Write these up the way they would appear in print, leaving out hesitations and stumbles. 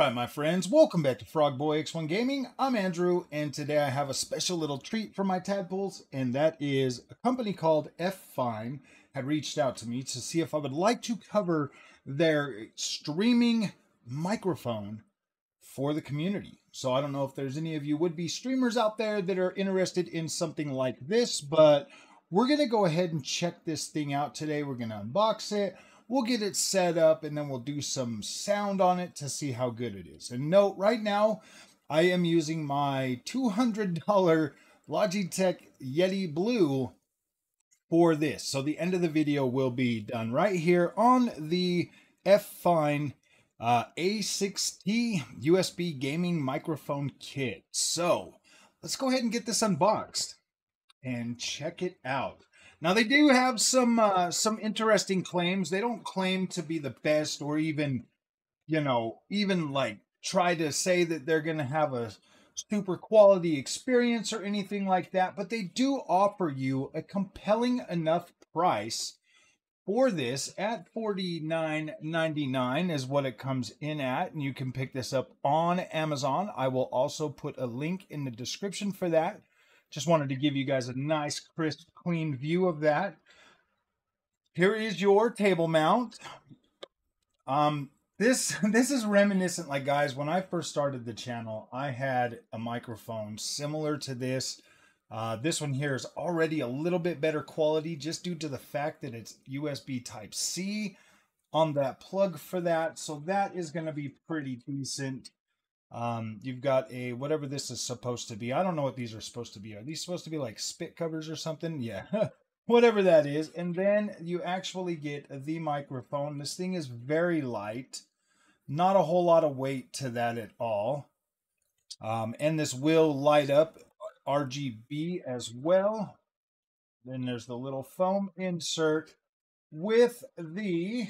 Alright my friends, welcome back to Frogboy X1 Gaming. I'm Andrew, and today I have a special little treat for my tadpoles, and that is a company called FiFine had reached out to me to see if I would like to cover their streaming microphone for the community. So I don't know if there's any of you would-be streamers out there that are interested in something like this, but we're going to go ahead and check this thing out today. We're going to unbox it. We'll get it set up and then we'll do some sound on it to see how good it is. And note, right now, I am using my $200 Logitech Yeti Blue for this. So the end of the video will be done right here on the FiFine A6T USB gaming microphone kit. So let's go ahead and get this unboxed and check it out. Now they do have some interesting claims. They don't claim to be the best or even, even like try to say that they're going to have a super quality experience or anything like that. But they do offer you a compelling enough price for this at $49.99 is what it comes in at. And you can pick this up on Amazon. I will also put a link in the description for that. Just wanted to give you guys a nice, crisp, clean view of that. Here is your table mount. This is reminiscent, like guys, when I first started the channel, I had a microphone similar to this. This one here is already a little bit better quality just due to the fact that it's USB Type-C on that plug for that. So that is going to be pretty decent. You've got a, whatever this is supposed to be. I don't know what these are supposed to be. Are these supposed to be like spit covers or something? Yeah, whatever that is. And then you actually get the microphone. This thing is very light. Not a whole lot of weight to that at all. And this will light up RGB as well. Then there's the little foam insert with the...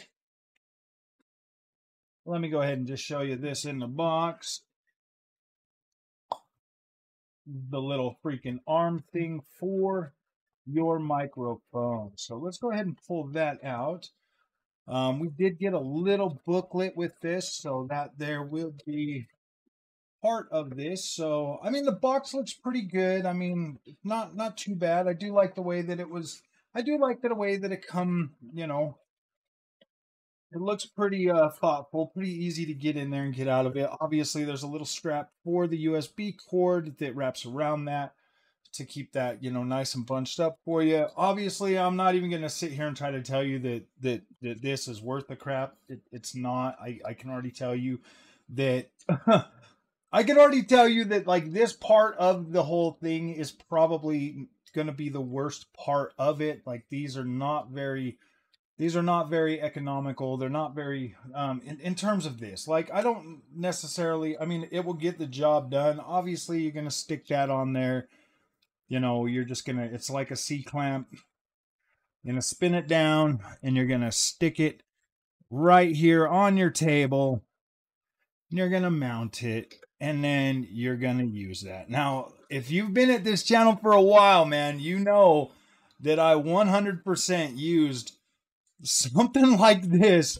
Let me go ahead and just show you this in the box. The little freaking arm thing for your microphone. So let's go ahead and pull that out. We did get a little booklet with this, so that there will be part of this. So I mean, the box looks pretty good. I mean, not too bad. I do like the way that it was. I do like the way that it come. It looks pretty thoughtful, pretty easy to get in there and get out of it. Obviously, there's a little strap for the USB cord that wraps around that to keep that, nice and bunched up for you. Obviously, I'm not even going to sit here and try to tell you that this is worth the crap. It's not. I can already tell you that... I can already tell you that, like, this part of the whole thing is probably going to be the worst part of it. Like, these are not very economical. They're not very, in terms of this. Like, I don't necessarily, I mean, it will get the job done. Obviously, you're going to stick that on there. You're just going to, it's like a C-clamp. You're going to spin it down, and you're going to stick it right here on your table. And you're going to mount it, and then you're going to use that. Now, if you've been at this channel for a while, man, you know that I 100% used something like this.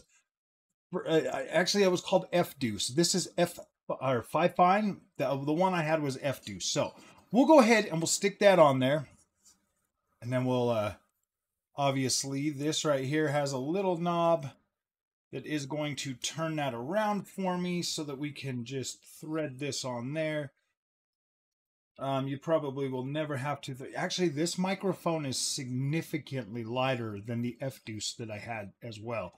Actually, it was called F-Deuce. This is FiFine. The one I had was F-Deuce. So we'll go ahead and we'll stick that on there. And then we'll, obviously, this right here has a little knob that is going to turn that around for me so that we can just thread this on there. You probably will never have to... Actually, this microphone is significantly lighter than the F-Deuce that I had as well.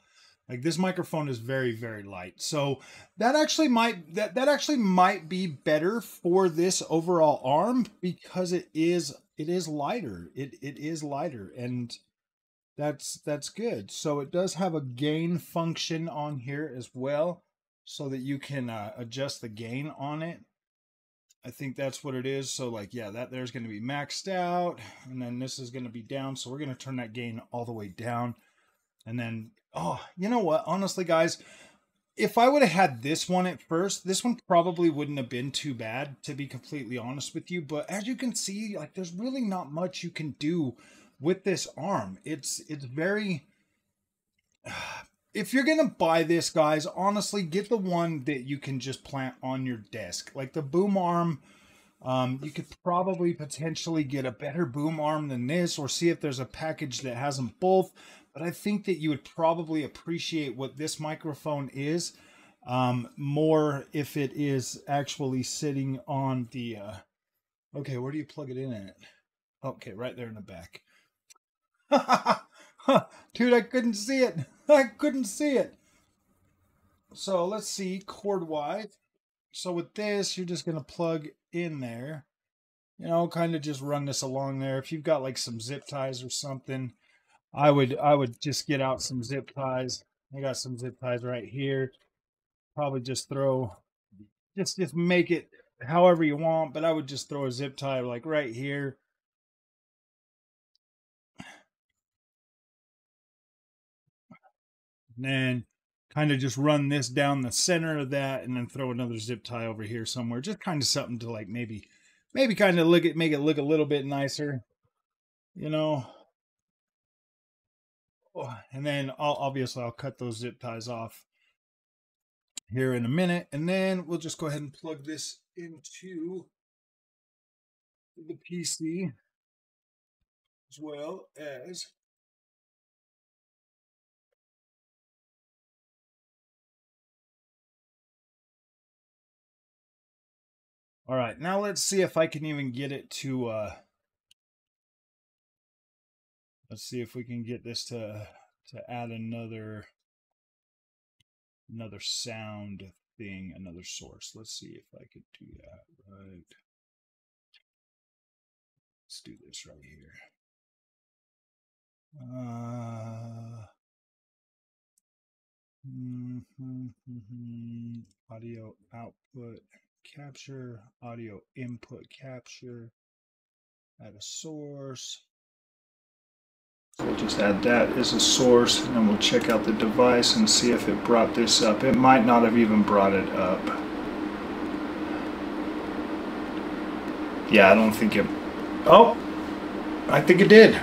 Like, this microphone is very, very light. So that actually might be better for this overall arm because it is lighter. It is lighter, and that's good. So it does have a gain function on here as well, so that you can adjust the gain on it. I think that's what it is. So like, yeah, that there's going to be maxed out, and then this is going to be down. So we're going to turn that gain all the way down. And then, oh, you know what? Honestly, guys, if I would have had this one at first, this one probably wouldn't have been too bad, to be completely honest with you. But as you can see, like, there's really not much you can do with this arm. It's very... if you're gonna buy this, guys, honestly, get the one that you can just plant on your desk. Like the boom arm, you could probably potentially get a better boom arm than this, or see if there's a package that has them both. But I think that you would probably appreciate what this microphone is more if it is actually sitting on the... okay, where do you plug it in at? Okay, right there in the back. Dude, I couldn't see it. I couldn't see it. So let's see, cord-wise. So with this, you're just going to plug in there. You know, kind of just run this along there. If you've got like some zip ties or something, I would just get out some zip ties. I got some zip ties right here. Probably just throw, just make it however you want, but I would just throw a zip tie like right here. And then kind of just run this down the center of that, and then throw another zip tie over here somewhere. Just kind of something to like maybe kind of make it look a little bit nicer, you know. And then obviously I'll cut those zip ties off here in a minute, and then we'll just go ahead and plug this into the PC as well as all right. Now let's see if I can even get it to let's see if we can get this to add another sound thing, another source. Let's see if I could do that. Right. Let's do this right here. Audio output capture, audio input capture, add a source. So we'll just add that as a source, and then we'll check out the device and see if it brought this up. It might not have even brought it up. Yeah, I don't think it... oh, I think it did.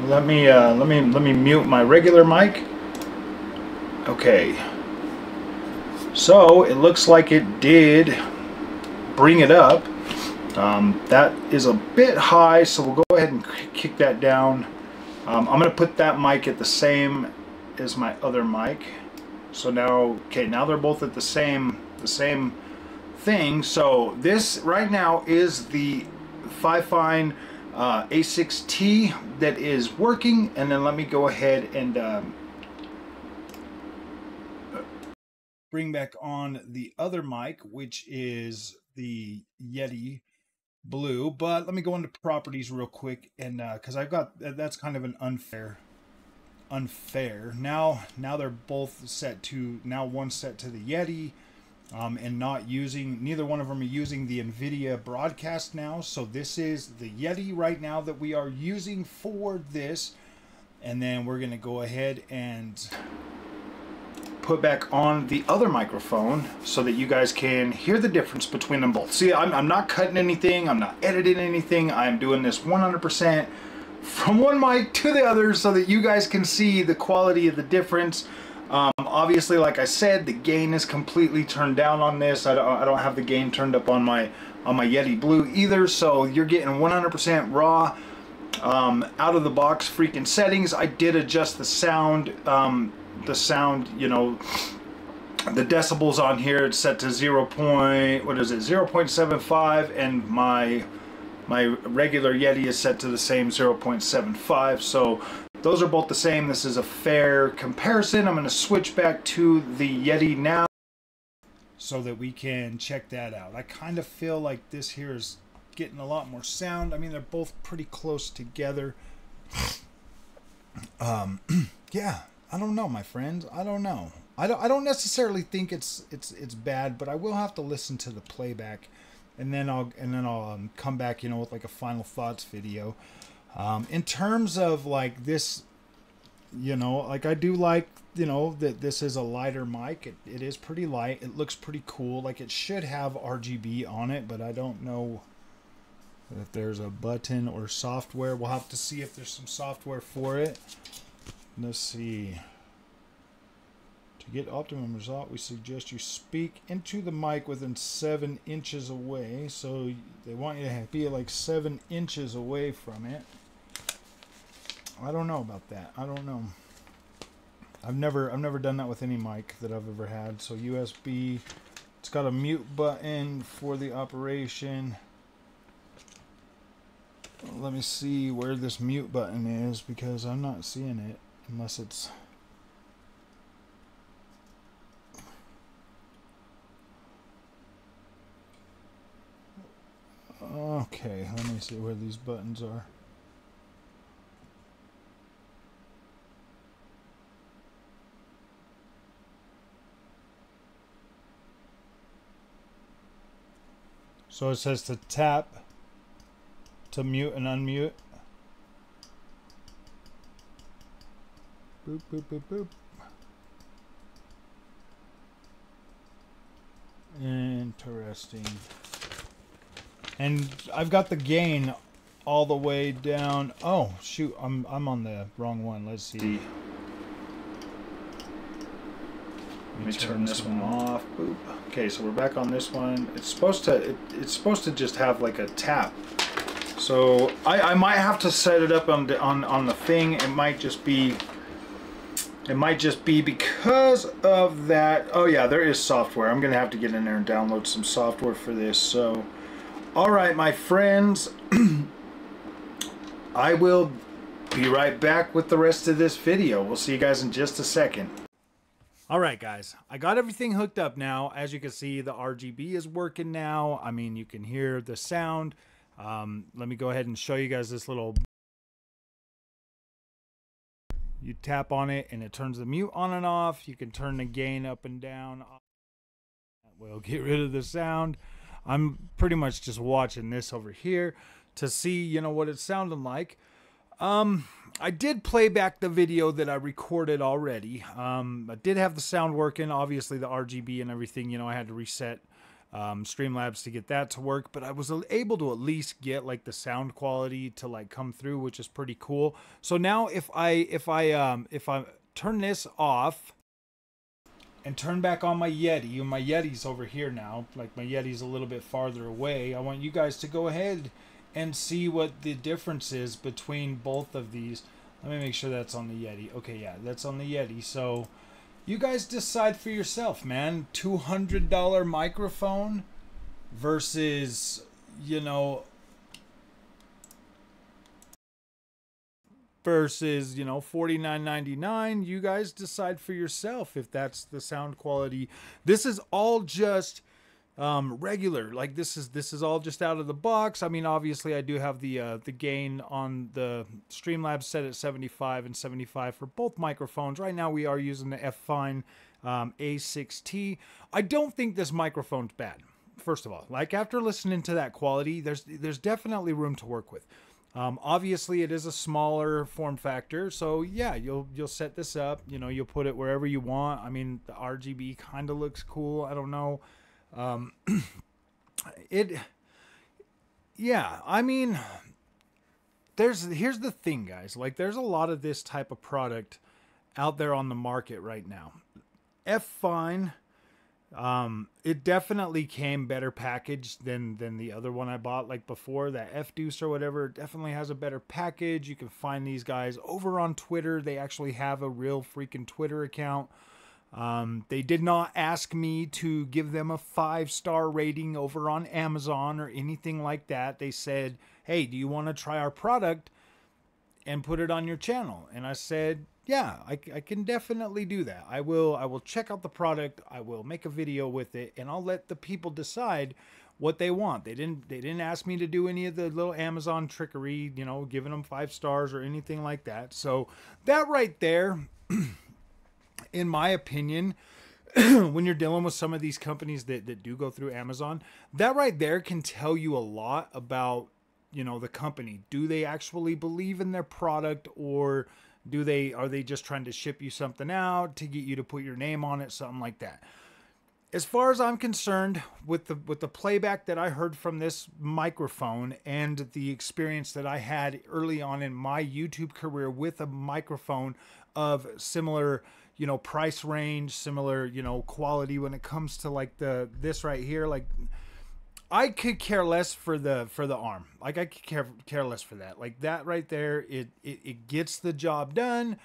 Let me mute my regular mic. Okay. So it looks like it did bring it up. That is a bit high, so we'll go ahead and kick that down. I'm going to put that mic at the same as my other mic. So now, okay, now they're both at the same thing. So this right now is the FiFine A6T that is working, and then let me go ahead and bring back on the other mic, which is the Yeti Blue. But let me go into properties real quick, and because I've got that's kind of an unfair. Now they're both set to, now one's set to the Yeti, and not using, neither one of them are using the NVIDIA broadcast now. So this is the Yeti right now that we are using for this, and then we're gonna go ahead and put back on the other microphone so that you guys can hear the difference between them both. See, I'm not cutting anything, I'm not editing anything, I'm doing this 100% from one mic to the other so that you guys can see the quality of the difference. Obviously, like I said, the gain is completely turned down on this. I don't have the gain turned up on my Yeti Blue either, so you're getting 100% raw, out of the box freaking settings. I did adjust the sound, you know, the decibels on here. It's set to 0.75, and my regular Yeti is set to the same 0.75. So those are both the same. This is a fair comparison. I'm going to switch back to the Yeti now so that we can check that out. I kind of feel like this here is getting a lot more sound. I mean, they're both pretty close together. Yeah, I don't know, my friends. I don't know. I don't necessarily think it's bad, but I will have to listen to the playback, and then I'll come back, you know, with like a final thoughts video. In terms of like this, you know, like I do like, you know, that this is a lighter mic. It is pretty light. It looks pretty cool. Like it should have RGB on it, but I don't know if there's a button or software. We'll have to see if there's some software for it. Let's see. To get optimum result, we suggest you speak into the mic within 7 inches away. So they want you to be like 7 inches away from it. I don't know about that. I don't know. I've never done that with any mic that I've ever had. So USB, it's got a mute button for the operation. Let me see where this mute button is, because I'm not seeing it unless it's... Okay, let me see where these buttons are. So it says to tap to mute and unmute. Boop, boop, boop, boop. Interesting. And I've got the gain all the way down. Oh shoot, I'm on the wrong one. Let's see. Let me turn this one off. Boop. Okay, so we're back on this one. It's supposed to just have like a tap. So I might have to set it up on the thing. It might just be because of that. Oh yeah, there is software. I'm gonna have to get in there and download some software for this. So all right, my friends, I will be right back with the rest of this video. We'll see you guys in just a second. All right, guys, I got everything hooked up now. As you can see, the RGB is working now. I mean, you can hear the sound. Let me go ahead and show you guys this little... You tap on it and it turns the mute on and off. You can turn the gain up and down. That will get rid of the sound. I'm pretty much just watching this over here to see, you know, what it's sounding like. I did play back the video that I recorded already. I did have the sound working, obviously the RGB and everything, you know, I had to reset Streamlabs to get that to work, but I was able to at least get like the sound quality to like come through, which is pretty cool. So now if I turn this off and turn back on my Yeti, and my Yeti's over here now, like my Yeti's a little bit farther away, I want you guys to go ahead and see what the difference is between both of these. Let me make sure that's on the Yeti. Okay, yeah, that's on the Yeti. So you guys decide for yourself, man. $200 microphone versus, you know, $49.99. You guys decide for yourself if that's the sound quality. This is all just regular, like this is all just out of the box. I mean, obviously I do have the gain on the Streamlabs set at 75 and 75 for both microphones. Right now we are using the FiFine A6T. I don't think this microphone's bad. First of all, like after listening to that quality, there's definitely room to work with. Obviously it is a smaller form factor, so yeah, you'll set this up, you know, you'll put it wherever you want. I mean, the RGB kind of looks cool. I don't know. Yeah, I mean, here's the thing, guys, like there's a lot of this type of product out there on the market right now. FiFine, it definitely came better packaged than the other one I bought like before, that F-Deuce or whatever. It definitely has a better package. You can find these guys over on Twitter. They actually have a real freaking Twitter account. They did not ask me to give them a 5-star rating over on Amazon or anything like that. They said, hey, do you want to try our product and put it on your channel? And I said, yeah, I can definitely do that. I will check out the product. I will make a video with it, and I'll let the people decide what they want. They didn't ask me to do any of the little Amazon trickery, you know, giving them 5 stars or anything like that. So that right there, in my opinion, when you're dealing with some of these companies that do go through Amazon, that right there can tell you a lot about, you know, the company. Do they actually believe in their product, or are they just trying to ship you something out to get you to put your name on it, something like that? As far as I'm concerned, with the playback that I heard from this microphone and the experience that I had early on in my YouTube career with a microphone of similar, you know, price range, similar, you know, quality when it comes to like this right here. Like, I could care less for the arm. Like, I could care less for that. Like, that right there, it gets the job done.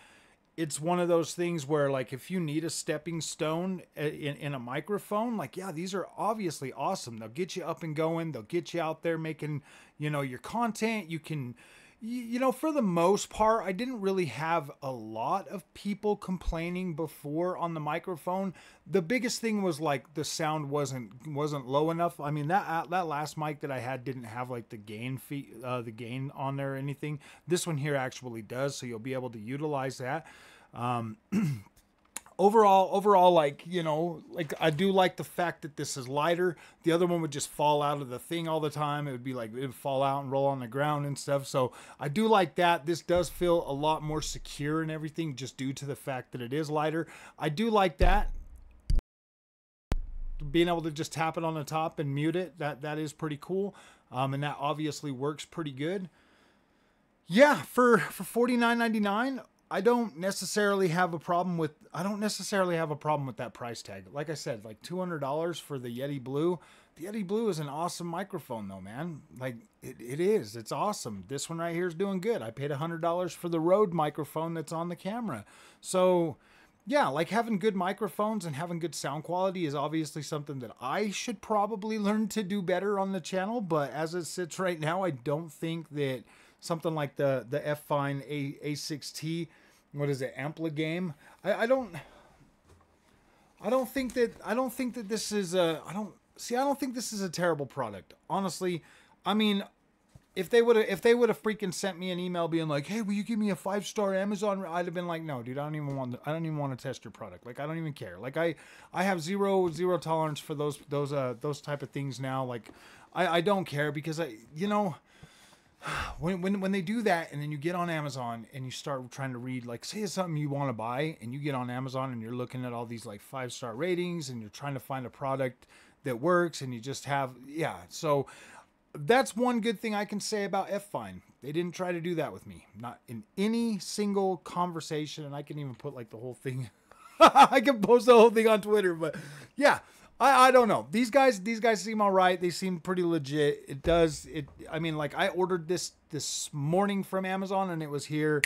It's one of those things where, like, if you need a stepping stone in a microphone, like, yeah, these are obviously awesome. They'll get you up and going. They'll get you out there making, you know, your content. You can, you know, for the most part, I didn't really have a lot of people complaining before on the microphone. The biggest thing was like the sound wasn't low enough. I mean, that last mic that I had didn't have like the gain on there or anything. This one here actually does, so you'll be able to utilize that. Overall, like, you know, like, I do like the fact that this is lighter. The other one would just fall out of the thing all the time. It would be like, it would fall out and roll on the ground and stuff. So I do like that. This does feel a lot more secure and everything just due to the fact that it is lighter. I do like that. Being able to just tap it on the top and mute it, that is pretty cool. And that obviously works pretty good. Yeah, for $49.99, I don't necessarily have a problem with that price tag. Like I said, like $200 for the Yeti Blue. The Yeti Blue is an awesome microphone though, man. Like, it is. It's awesome. This one right here is doing good. I paid $100 for the Rode microphone that's on the camera. So, yeah, like, having good microphones and having good sound quality is obviously something that I should probably learn to do better on the channel. But as it sits right now, I don't think that something like the FiFine A6T, what is it, Ampligame? I don't think that this is I don't think this is a terrible product. Honestly, I mean, if they would have freaking sent me an email being like, "Hey, will you give me a 5-star Amazon?" I'd have been like, "No, dude, I don't even want to test your product. Like, I don't even care. Like, I have zero tolerance for those type of things now. Like, I don't care, because you know, when they do that, and then you get on Amazon and you start trying to read, like, say it's something you want to buy, and you get on Amazon and you're looking at all these like 5-star ratings and you're trying to find a product that works, and you just have, yeah. So that's one good thing I can say about FiFine. They didn't try to do that with me, not in any single conversation. And I can even put like the whole thing. I can post the whole thing on Twitter, but yeah. I don't know. These guys seem all right. They seem pretty legit. I mean, like, I ordered this morning from Amazon and it was here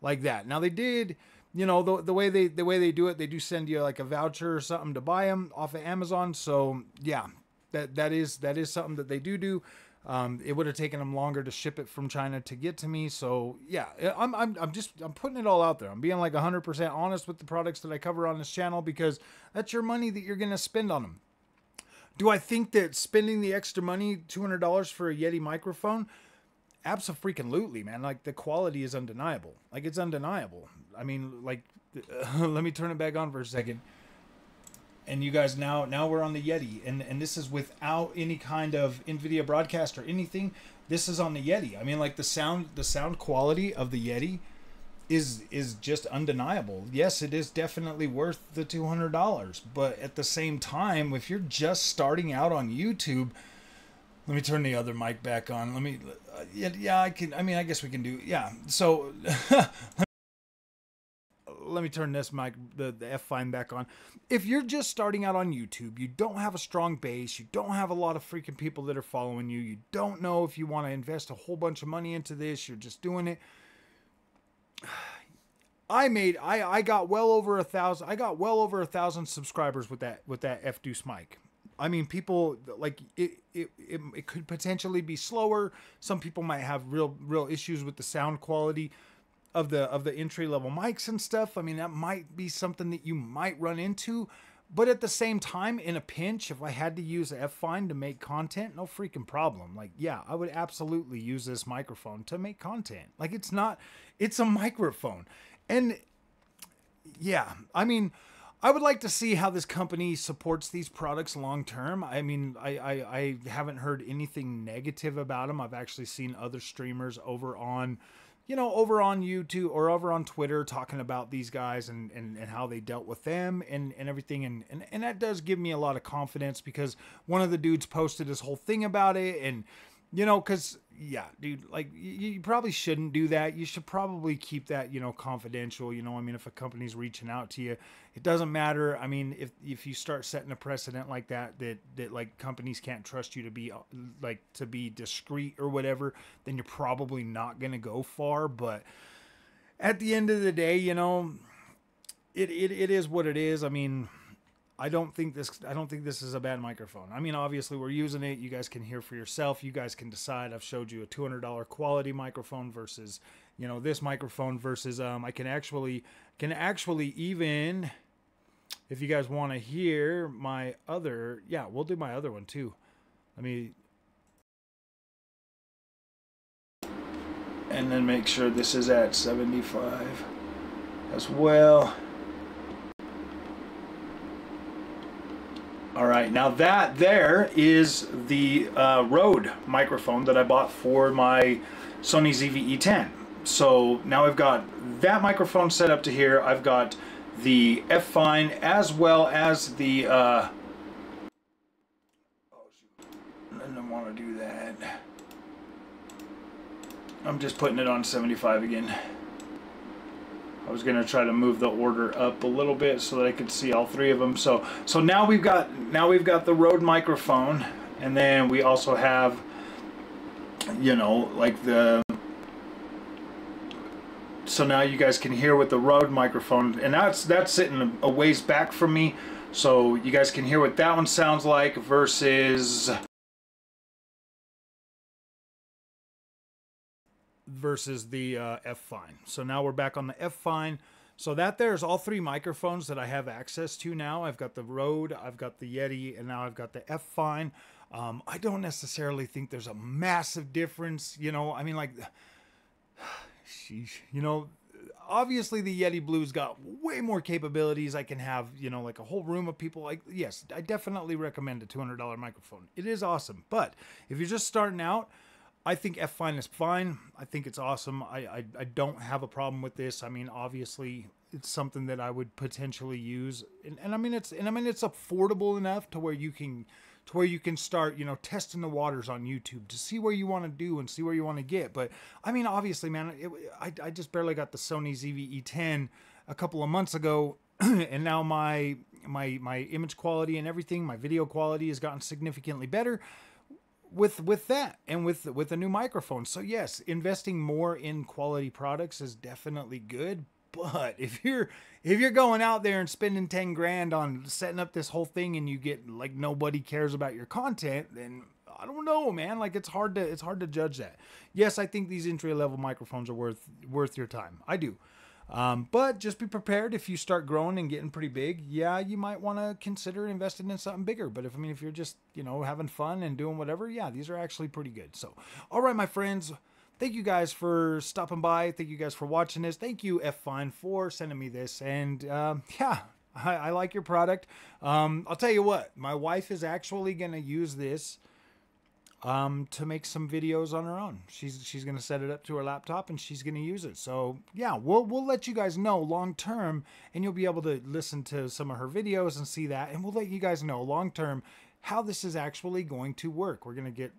like that. Now they did, you know, the way they do it, they do send you like a voucher or something to buy them off of Amazon. So yeah, that is something that they do. It would have taken them longer to ship it from China to get to me. So yeah, I'm putting it all out there. I'm being like 100% honest with the products that I cover on this channel, because that's your money that you're going to spend on them. Do I think that spending the extra money, $200 for a Yeti microphone? Abso-freaking-lutely, man. Like, the quality is undeniable. Like, it's undeniable. I mean, like, let me turn it back on for a second. And you guys, now we're on the Yeti, and this is without any kind of NVIDIA broadcast or anything. This is on the Yeti. I mean, like, the sound quality of the Yeti is just undeniable. Yes, it is definitely worth the $200, but at the same time, if you're just starting out on YouTube, let me turn the other mic back on. Let me, yeah, I can. I mean, I guess we can do, yeah. So. Let me turn this mic, the FiFine back on. If you're just starting out on YouTube, you don't have a strong base, you don't have a lot of freaking people that are following you, you don't know if you want to invest a whole bunch of money into this, you're just doing it. I got well over 1,000 subscribers with that F-Deuce mic. I mean, people, like, it could potentially be slower. Some people might have real issues with the sound quality of the entry-level mics and stuff. I mean, that might be something that you might run into, but at the same time, in a pinch, if I had to use FiFine to make content, no freaking problem. Like, yeah, I would absolutely use this microphone to make content. Like, it's a microphone. And yeah, I mean, I would like to see how this company supports these products long term. I mean, I haven't heard anything negative about them. I've actually seen other streamers over on YouTube or over on Twitter talking about these guys and how they dealt with them and everything. And that does give me a lot of confidence, because one of the dudes posted this whole thing about it, and You know, because, yeah, dude, like, you probably shouldn't do that. You should probably keep that, you know, confidential. You know, I mean, if a company's reaching out to you, it doesn't matter. I mean, if you start setting a precedent like that like companies can't trust you to be like to be discreet or whatever, then you're probably not going to go far. But at the end of the day, you know, it is what it is. I mean, I don't think this is a bad microphone. I mean, obviously we're using it. You guys can hear for yourself. You guys can decide. I've showed you a $200 quality microphone versus, you know, this microphone versus I can actually even, if you guys want to hear my other, yeah, we'll do my other one too. Let me, and then make sure this is at 75 as well. All right, now that there is the Rode microphone that I bought for my Sony ZV-E10. So now I've got that microphone set up to here. I've got the FiFine as well as the oh shoot, I don't want to do that. I'm just putting it on 75 again. I was gonna try to move the order up a little bit so that I could see all three of them. So now we've got the Rode microphone, and then we also have, you know, like the. So now you guys can hear with the Rode microphone, and that's sitting a ways back from me, so you guys can hear what that one sounds like versus the FiFine. So now we're back on the FiFine. So that there's all three microphones that I have access to now. I've got the Rode, I've got the Yeti, and now I've got the FiFine. I don't necessarily think there's a massive difference. You know, I mean, like, sheesh, you know, obviously the Yeti Blue's got way more capabilities. I can have, you know, like a whole room of people. Like, yes, I definitely recommend a $200 microphone. It is awesome. But if you're just starting out, I think FiFine is fine. I think it's awesome. I don't have a problem with this. I mean, obviously, it's something that I would potentially use, and I mean it's affordable enough to where you can start, you know, testing the waters on YouTube to see where you want to do and see where you want to get. But I mean, obviously, man, I just barely got the Sony ZV-E10 a couple of months ago, and now my image quality and everything, my video quality has gotten significantly better with that and with a new microphone. So yes, investing more in quality products is definitely good. But if you're going out there and spending 10 grand on setting up this whole thing and you get like nobody cares about your content, then I don't know, man. Like it's hard to judge that. Yes, I think these entry level microphones are worth your time. I do. But just be prepared if you start growing and getting pretty big. Yeah, you might want to consider investing in something bigger. But if you're just, you know, having fun and doing whatever, yeah, these are actually pretty good. So, all right, my friends, thank you guys for stopping by. Thank you guys for watching this. Thank you, FiFine, for sending me this. And yeah, I like your product. I'll tell you what, my wife is actually going to use this to make some videos on her own. She's going to set it up to her laptop and she's going to use it. So yeah, we'll let you guys know long term, and you'll be able to listen to some of her videos and see that, and we'll let you guys know long term how this is actually going to work. We're going to get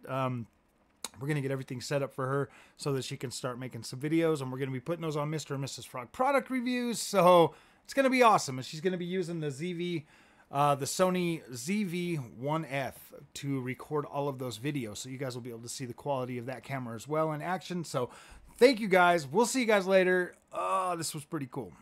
everything set up for her so that she can start making some videos, and we're going to be putting those on Mr. and Mrs. Frog product reviews. So it's going to be awesome. And she's going to be using the Sony ZV-1F to record all of those videos. So you guys will be able to see the quality of that camera as well in action. So thank you guys. We'll see you guys later. Oh, this was pretty cool.